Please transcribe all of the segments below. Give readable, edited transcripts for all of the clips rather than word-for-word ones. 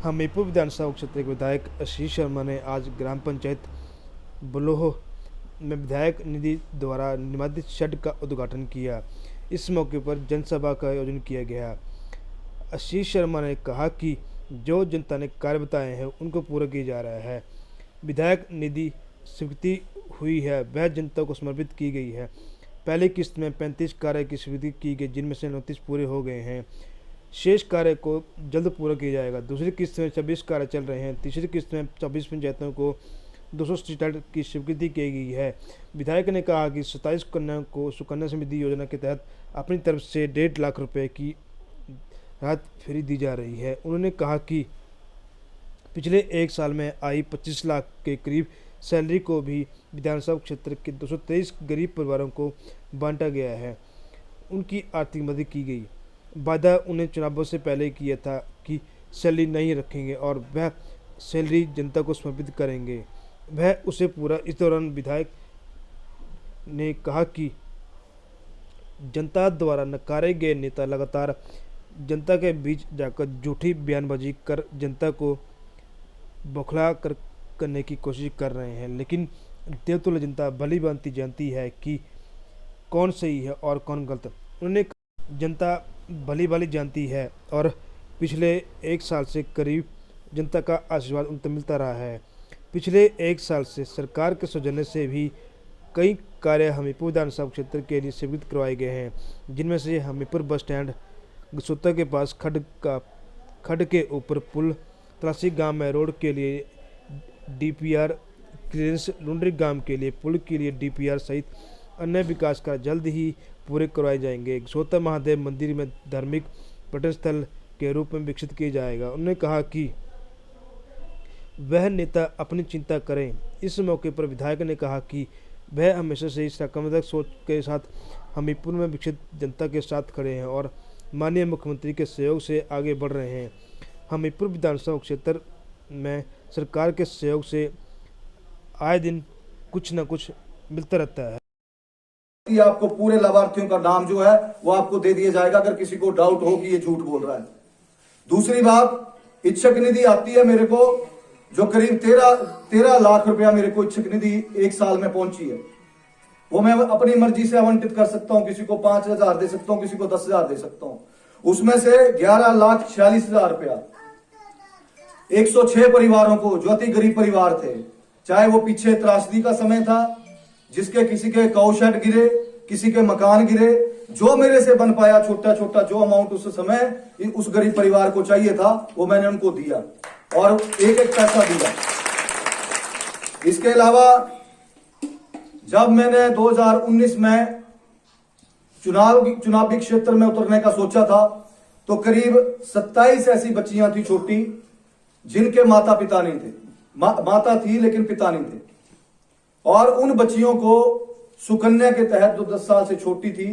हमीरपुर विधानसभा क्षेत्र के विधायक आशीष शर्मा ने आज ग्राम पंचायत बलोह में विधायक निधि द्वारा निर्मित शेड का उद्घाटन किया। इस मौके पर जनसभा का आयोजन किया गया। आशीष शर्मा ने कहा कि जो जनता ने कार्य बताए हैं उनको पूरा किया जा रहा है। विधायक निधि स्वीकृति हुई है वह जनता को समर्पित की गई है। पहली किस्त में 35 कार्य की स्वीकृति की गई, जिनमें से 29 पूरे हो गए हैं। शेष कार्य को जल्द पूरा किया जाएगा। दूसरी किस्त में 26 कार्य चल रहे हैं। तीसरी किस्त में 24 पंचायतों को 200 स्ट्रीट की स्वीकृति की गई है। विधायक ने कहा कि 27 कन्याओं को सुकन्या समृद्धि योजना के तहत अपनी तरफ से 1.5 लाख रुपए की राहत फ्री दी जा रही है। उन्होंने कहा कि पिछले एक साल में आई 25 लाख के करीब सैलरी को भी विधानसभा क्षेत्र के 223 गरीब परिवारों को बांटा गया है। उनकी आर्थिक मदद की गई। वादा उन्हें चुनावों से पहले किया था कि सैलरी नहीं रखेंगे और वह सैलरी जनता को समर्पित करेंगे। वह उसे पूरा। इस दौरान विधायक ने कहा कि जनता द्वारा नकारे गए नेता लगातार जनता के बीच जाकर झूठी बयानबाजी कर जनता को बौखला करने की कोशिश कर रहे हैं, लेकिन देवतुल्य जनता भली भांति जानती है कि कौन सही है और कौन गलत। उन्होंने जनता भली भांति जानती है और पिछले एक साल से करीब जनता का आशीर्वाद उन तक मिलता रहा है। पिछले एक साल से सरकार के सौजन्य से भी कई कार्य हमीरपुर विधानसभा क्षेत्र के लिए स्वीकृत करवाए गए हैं, जिनमें से हमीरपुर बस स्टैंड, गसोता के पास खड के ऊपर पुल, तलासी गांव में रोड के लिए डीपीआर क्लियरेंस, लुंडरी गांव के लिए पुल के लिए डीपीआर सहित अन्य विकास कार्य जल्द ही पूरे करवाए जाएंगे। गसोता महादेव मंदिर में धार्मिक पर्यटन स्थल के रूप में विकसित किया जाएगा। उन्होंने कहा कि वह नेता अपनी चिंता करें। इस मौके पर विधायक ने कहा कि वह हमेशा से इस सकारात्मक सोच के साथ हमीरपुर में विकसित जनता के साथ खड़े हैं और माननीय मुख्यमंत्री के सहयोग से आगे बढ़ रहे हैं। हमीरपुर विधानसभा क्षेत्र में सरकार के सहयोग से आए दिन कुछ न कुछ मिलता रहता है। आपको पूरे लाभार्थियों का नाम जो है वो आपको दे दिया जाएगा अगर किसी को डाउट हो कि ये झूठ बोल रहा है। दूसरी बात, इच्छक निधि आती है मेरे को, जो करीब 13 लाख रुपया मेरे को इच्छक निधि एक साल में पहुंची है। वो मैं अपनी मर्जी से आवंटित कर सकता हूं। किसी को 5,000 दे सकता हूं, किसी को 10,000 दे सकता हूं। उसमें से 11,46,000 रुपया 106 परिवारों को, जो अति गरीब परिवार थे, चाहे वो पीछे त्रासदी का समय था जिसके किसी के काऊ शेड गिरे, किसी के मकान गिरे, जो मेरे से बन पाया छोटा छोटा जो अमाउंट उस समय उस गरीब परिवार को चाहिए था वो मैंने उनको दिया और एक एक पैसा दिया। इसके अलावा जब मैंने 2019 में चुनावी क्षेत्र में उतरने का सोचा था तो करीब 27 ऐसी बच्चियां थी छोटी जिनके माता पिता नहीं थे। माता थी लेकिन पिता नहीं थे, और उन बच्चियों को सुकन्या के तहत जो 10 साल से छोटी थी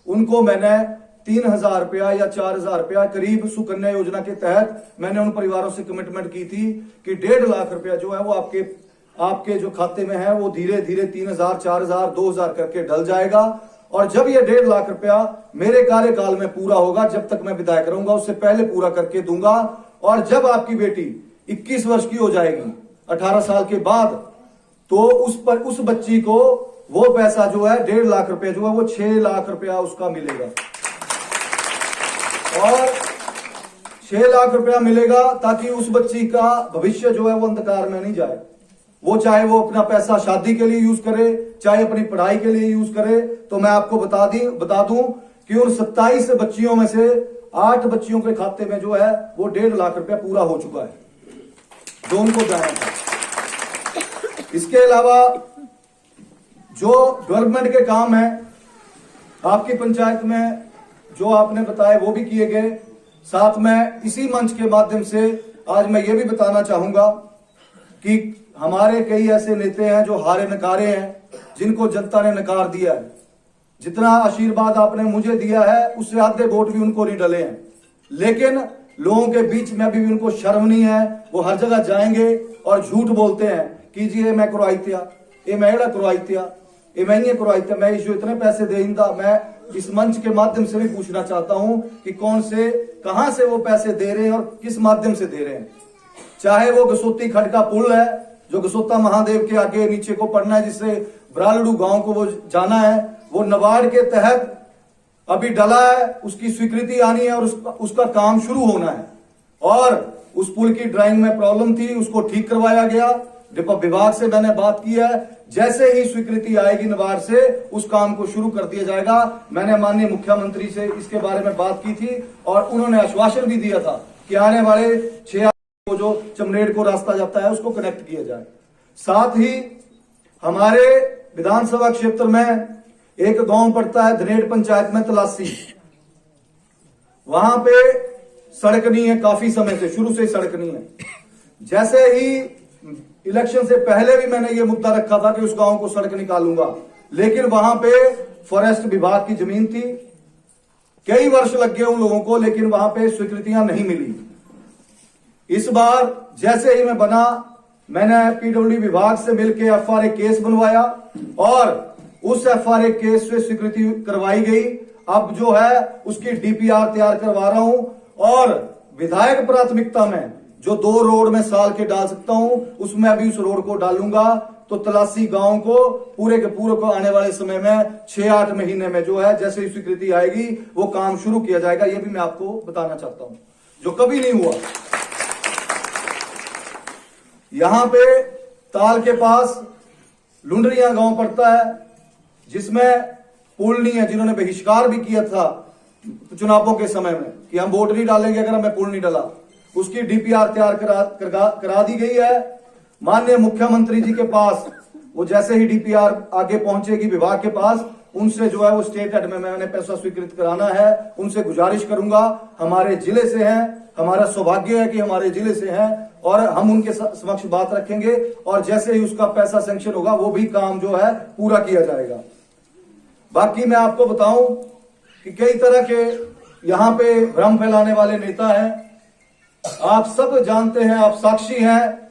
उनको मैंने 3,000 रुपया या 4,000 रुपया करीब सुकन्या योजना के तहत मैंने उन परिवारों से कमिटमेंट की थी कि 1.5 लाख रुपया जो है वो आपके जो खाते में है वो धीरे धीरे 3,000, 4,000, 2,000 करके डल जाएगा। और जब ये 1.5 लाख रुपया मेरे कार्यकाल में पूरा होगा, जब तक मैं विधायक रहूंगा उससे पहले पूरा करके दूंगा। और जब आपकी बेटी 21 वर्ष की हो जाएगी, 18 साल के बाद, तो उस बच्ची को वो पैसा जो है 1.5 लाख रुपया जो है वो 6 लाख रुपया उसका मिलेगा। और 6 लाख रुपया मिलेगा ताकि उस बच्ची का भविष्य जो है वो अंधकार में नहीं जाए। वो चाहे वो अपना पैसा शादी के लिए यूज करे, चाहे अपनी पढ़ाई के लिए यूज करे। तो मैं आपको बता दूं कि उन 27 बच्चियों में से 8 बच्चियों के खाते में जो है वो 1.5 लाख रुपया पूरा हो चुका है जो उनको जाना था। इसके अलावा जो डेवलपमेंट के काम है आपकी पंचायत में जो आपने बताया वो भी किए गए। साथ में इसी मंच के माध्यम से आज मैं ये भी बताना चाहूंगा कि हमारे कई ऐसे नेता हैं जो हारे नकारे हैं, जिनको जनता ने नकार दिया है। जितना आशीर्वाद आपने मुझे दिया है उससे आधे वोट भी उनको नहीं डले हैं, लेकिन लोगों के बीच में अभी भी उनको शर्म नहीं है। वो हर जगह जाएंगे और झूठ बोलते हैं कि जी ये मैं एड़ा करवाई मैं ये करवाई मैं इस इतने पैसे दे इंदा, मैं इस मंच के माध्यम से भी पूछना चाहता हूं कि कहां से वो पैसे दे रहे हैं और किस माध्यम से दे रहे हैं। चाहे वो गसोती खड का पुल है जो गसोता महादेव के आगे नीचे को पड़ना है, जिससे ब्रालडू गांव को वो जाना है, वो नाबार्ड के तहत अभी डला है, उसकी स्वीकृति आनी है और उसका काम शुरू होना है। और उस पुल की ड्राइंग में प्रॉब्लम थी, उसको ठीक करवाया गया। विभाग से मैंने बात की है, जैसे ही स्वीकृति आएगी नाबार्ड से उस काम को शुरू कर दिया जाएगा। मैंने माननीय मुख्यमंत्री से इसके बारे में बात की थी और उन्होंने आश्वासन भी दिया था कि आने वाले 6 को जो चमरेड़ को रास्ता जाता है उसको कनेक्ट किया जाए। साथ ही हमारे विधानसभा क्षेत्र में एक गांव पड़ता है धनेड़ पंचायत में तलासी, वहां पे सड़क नहीं है, काफी समय से, शुरू से ही सड़क नहीं है। जैसे ही इलेक्शन से पहले भी मैंने ये मुद्दा रखा था कि उस गांव को सड़क निकालूंगा, लेकिन वहां पे फॉरेस्ट विभाग की जमीन थी, कई वर्ष लग गए उन लोगों को, लेकिन वहां पे स्वीकृतियां नहीं मिली। इस बार जैसे ही मैं बना, मैंने पीडब्ल्यूडी विभाग से मिलकर एफआरए केस बनवाया और उस एफआरए केस से स्वीकृति करवाई गई। अब जो है उसकी डीपीआर तैयार करवा रहा हूं और विधायक प्राथमिकता में जो 2 रोड में साल के डाल सकता हूं, उसमें अभी उस रोड को डालूंगा। तो तलासी गांव को पूरे के पूरे को आने वाले समय में 6-8 महीने में जो है जैसे ही स्वीकृति आएगी वो काम शुरू किया जाएगा। ये भी मैं आपको बताना चाहता हूं, जो कभी नहीं हुआ। यहां पे ताल के पास लुंडरिया गांव पड़ता है जिसमें पुल नहीं है, जिन्होंने बहिष्कार भी किया था चुनावों के समय में कि हम वोट नहीं डालेंगे अगर हमें पुल नहीं डाला। उसकी डीपीआर तैयार करा दी गई है माननीय मुख्यमंत्री जी के पास। वो जैसे ही डीपीआर आगे पहुंचेगी विभाग के पास, उनसे जो है वो स्टेट हेड में मैंने पैसा स्वीकृत कराना है। उनसे गुजारिश करूंगा, हमारे जिले से हैं, हमारा सौभाग्य है कि हमारे जिले से हैं और हम उनके समक्ष बात रखेंगे और जैसे ही उसका पैसा सैंक्शन होगा वो भी काम जो है पूरा किया जाएगा। बाकी मैं आपको बताऊं कि कई तरह के यहां पे भ्रम फैलाने वाले नेता हैं, आप सब जानते हैं, आप साक्षी हैं